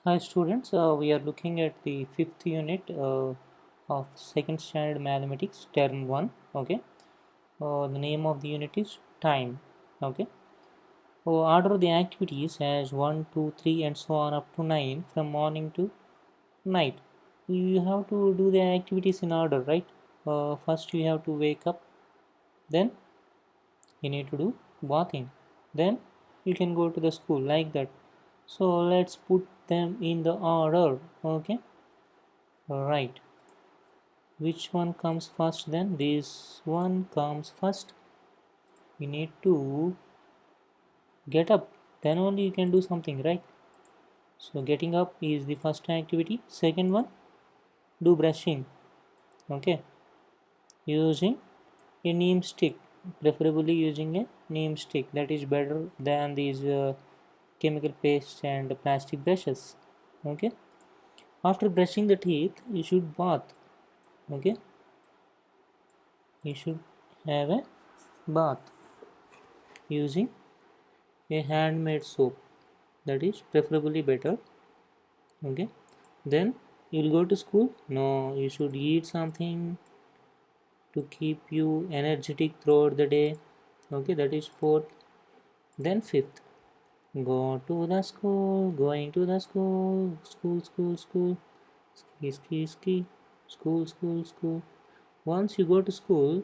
Hi students, we are looking at the fifth unit of second standard mathematics term 1. Okay, the name of the unit is time. Okay, order the activities as 1, 2, 3, and so on up to 9 from morning to night. You have to do the activities in order, right? First you have to wake up, then you need to do bathing, then you can go to the school, like that. So let's put them in the order. Okay, right. Which one comes first then? This one comes first. You need to get up, then only you can do something, right? So getting up is the first activity. Second one, do brushing. Okay, using a neem stick, preferably using a neem stick. That is better than these chemical pastes and plastic brushes. Okay, after brushing the teeth you should bath. Okay, you should have a bath using a handmade soap. That is preferably better. Okay, then you'll go to school. No, you should eat something to keep you energetic throughout the day. Okay, that is fourth. Then fifth, go to the school, going to the school, school, ski, school. Once you go to school,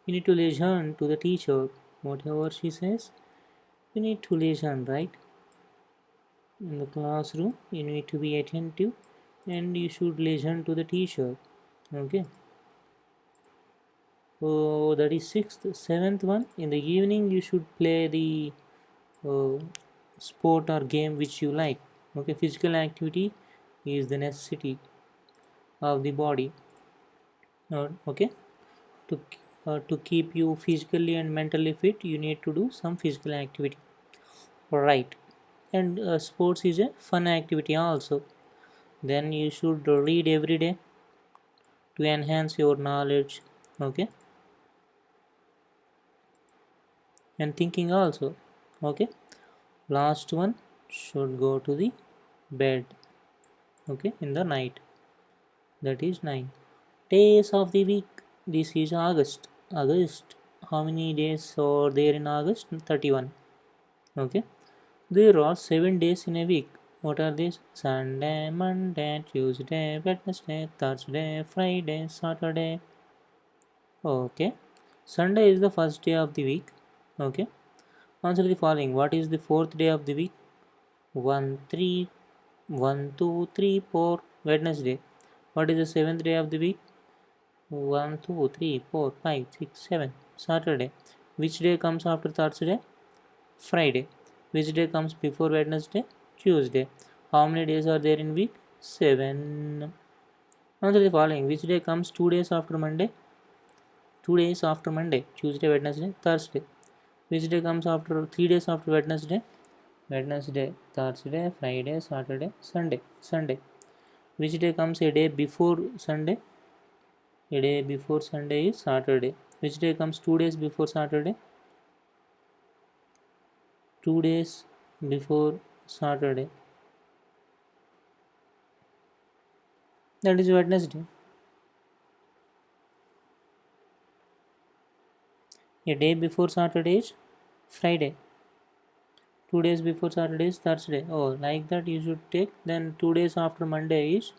you need to listen to the teacher. Whatever she says, you need to listen, right? In the classroom you need to be attentive and you should listen to the teacher. Okay, so that is sixth. Seventh one, in the evening you should play the uh, sport or game which you like. Okay, physical activity is the necessity of the body. Okay, to to keep you physically and mentally fit you need to do some physical activity, right? And sports is a fun activity also. Then you should read every day to enhance your knowledge. Okay, and thinking also. Okay, last one should go to the bed. Okay, in the night. That is 9 days of the week. This is August. How many days are there in August? 31. Okay, there are 7 days in a week. What are these? Sunday, Monday, Tuesday, Wednesday, Thursday, Friday, Saturday. Okay, Sunday is the first day of the week. Okay, answer the following. What is the fourth day of the week? 1, 3, 1, 2, 3, 4. Wednesday. What is the seventh day of the week? 1, 2, 3, 4, 5, 6, 7. Saturday. Which day comes after Thursday? Friday. Which day comes before Wednesday? Tuesday. How many days are there in week? 7. Answer the following. Which day comes 2 days after Monday? 2 days after Monday. Tuesday, Wednesday, Thursday. Which day comes after 3 days after Wednesday? Wednesday, Thursday, Friday, Saturday, Sunday. Sunday. Which day comes a day before Sunday? A day before Sunday is Saturday. Which day comes 2 days before Saturday? 2 days before Saturday. That is Wednesday. A day before Saturday is Friday. 2 days before Saturday is Thursday. Oh, like that you should take. Then 2 days after Monday is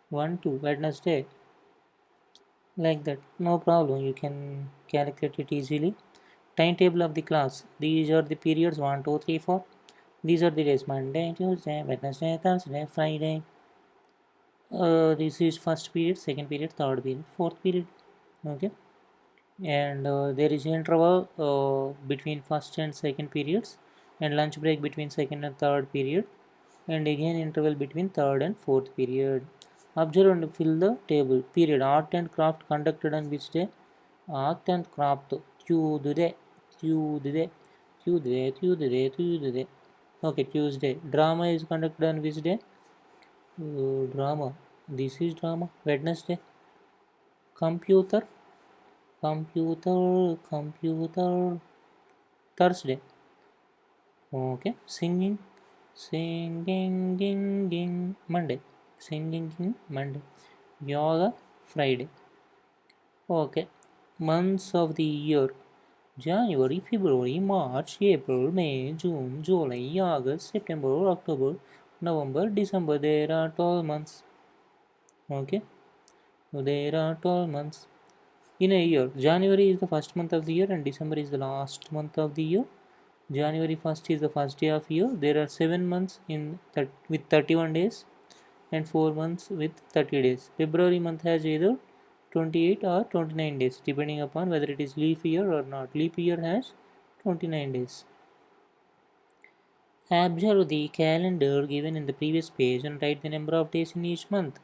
1 to Wednesday. Like that. No problem. You can calculate it easily. Timetable of the class. These are the periods 1, 2, 3, 4. These are the days: Monday, Tuesday, Wednesday, Thursday, Friday. This is first period, second period, third period, fourth period. Okay, and there is interval between first and second periods, and lunch break between second and third period, and again interval between third and fourth period. Observe and fill the table. Period. Art and craft conducted on which day? Art and craft. Tuesday, Tuesday, Tuesday. Okay, Tuesday. Drama is conducted on which day? Drama. This is drama. Wednesday. Computer. Computer. Thursday. Okay. Singing. Singing Monday. Singing Monday. Yoga Friday. Okay. Months of the year: January, February, March, April, May, June, July, August, September, October, November, December. There are 12 months. Okay. So there are 12 months in a year. January is the first month of the year and December is the last month of the year. January 1st is the first day of year. There are 7 months with 31 days and 4 months with 30 days. February month has either 28 or 29 days depending upon whether it is leap year or not. Leap year has 29 days. Observe the calendar given in the previous page and write the number of days in each month.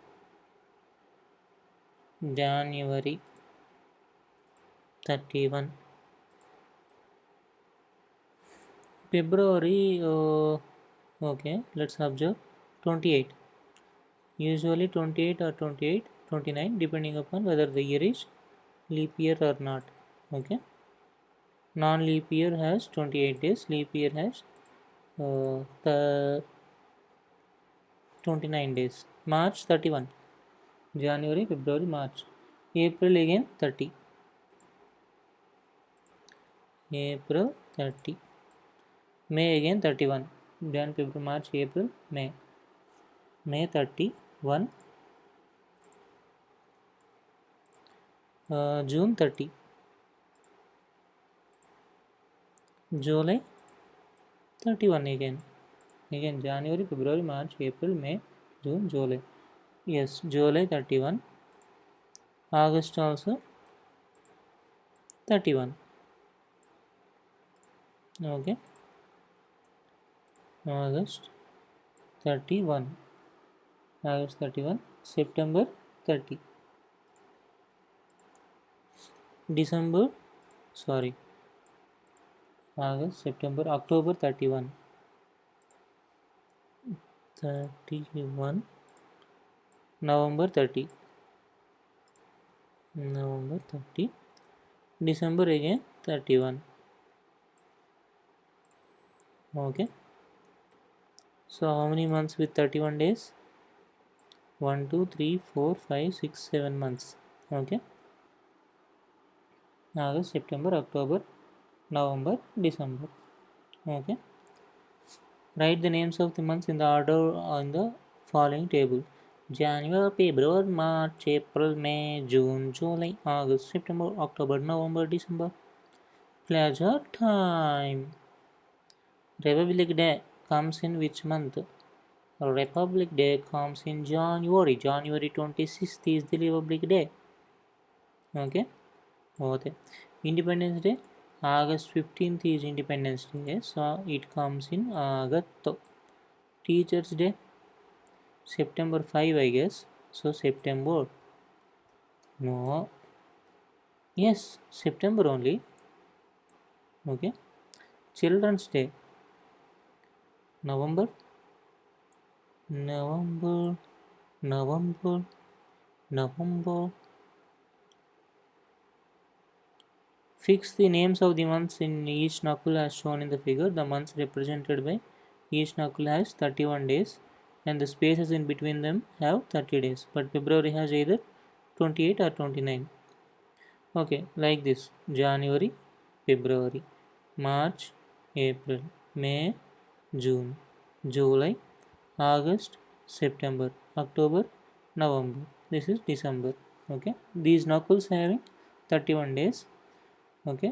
January 31. February, okay, let's observe 28. Usually 28 or 28, 29 depending upon whether the year is leap year or not. Okay. Non-leap year has 28 days, leap year has the 29 days. March 31. January, February, March. April again 30. April 30. May again 31. Jan, February, March, April, May. May 31. June 30. July 31 again. Again January, February, March, April, May, June, July. Yes, July 31. August also 31. Okay. August 31. August 31. September 30. December, sorry. August, September, October 31. 31. November 30. November 30. December again 31. Okay. So how many months with 31 days? 1, 2, 3, 4, 5, 6, 7 months. Okay. August, September, October, November, December. Okay. Write the names of the months in the order on the following table: January, February, March, April, May, June, July, August, September, October, November, December. Pleasure time. Republic Day comes in which month? Republic Day comes in January. January 26th is the Republic Day. Okay. Okay. Independence Day. August 15th is Independence Day. So it comes in August. Teachers Day. September 5, I guess. So September. No. Yes, September only. Okay. Children's Day. November. November. November. November. Fix the names of the months in each knuckle as shown in the figure. The months represented by each knuckle has 31 days and the spaces in between them have 30 days. But February has either 28 or 29. Okay, like this: January, February, March, April, May, June, July, August, September, October, November. This is December. Okay, these knuckles having 31 days. Okay,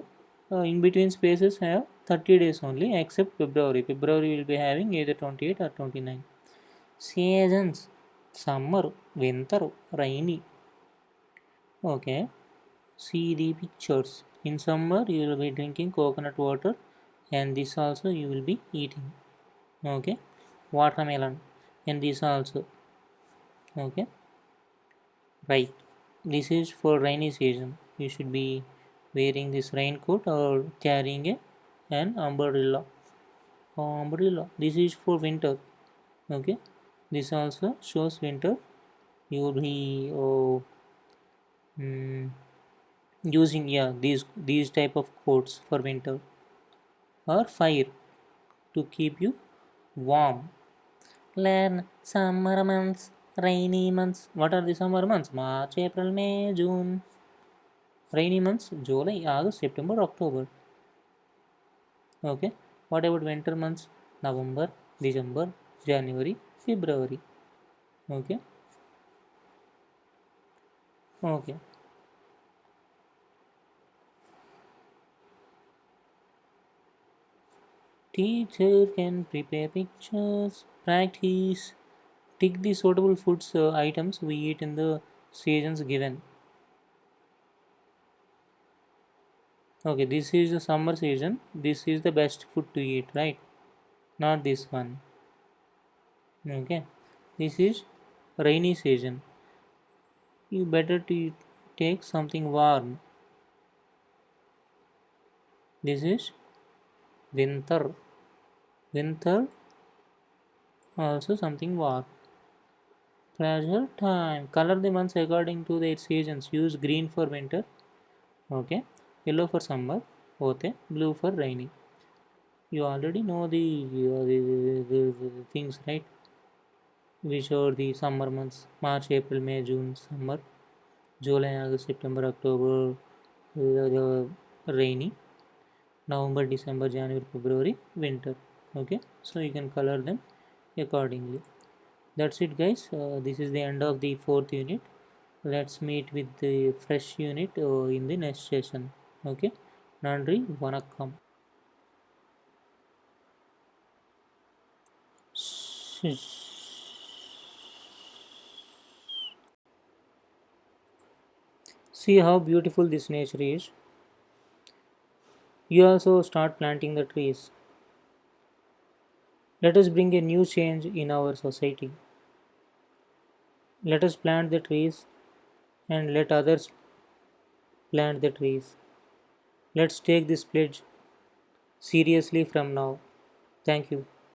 in between spaces have 30 days only except February. February will be having either 28 or 29. Seasons: summer, winter, rainy. Okay, see the pictures. In summer you will be drinking coconut water and this also you will be eating. Okay, watermelon and this also. Okay, right, this is for rainy season. You should be wearing this raincoat or carrying an umbrella. Umbrella, this is for winter. Okay, this also shows winter. You will be using, yeah, these type of coats for winter. Or fire to keep you warm. Learn summer months, rainy months. What are the summer months? March, April, May, June. Rainy months, July, August, September, October. Okay. What about winter months? November, December, January, February. Okay. Okay. Teacher can prepare pictures. Practice. Tick the suitable foods items we eat in the seasons given. Okay, this is the summer season. This is the best food to eat, right? Not this one. Okay. This is rainy season. You better to take something warm. This is winter. Winter also something warm. Pleasure time. Color the months according to their seasons. Use green for winter. Okay. Yellow for summer. Okay. Blue for rainy. You already know the things, right? We showed the summer months: March, April, May, June, summer; July, August, September, October, rainy; November, December, January, February, winter. Okay, so you can color them accordingly. That's it, guys. This is the end of the fourth unit. Let's meet with the fresh unit in the next session. Okay, Nandri, vanakkam. See how beautiful this nature is. You also start planting the trees. Let us bring a new change in our society. Let us plant the trees and let others plant the trees. Let's take this pledge seriously from now. Thank you.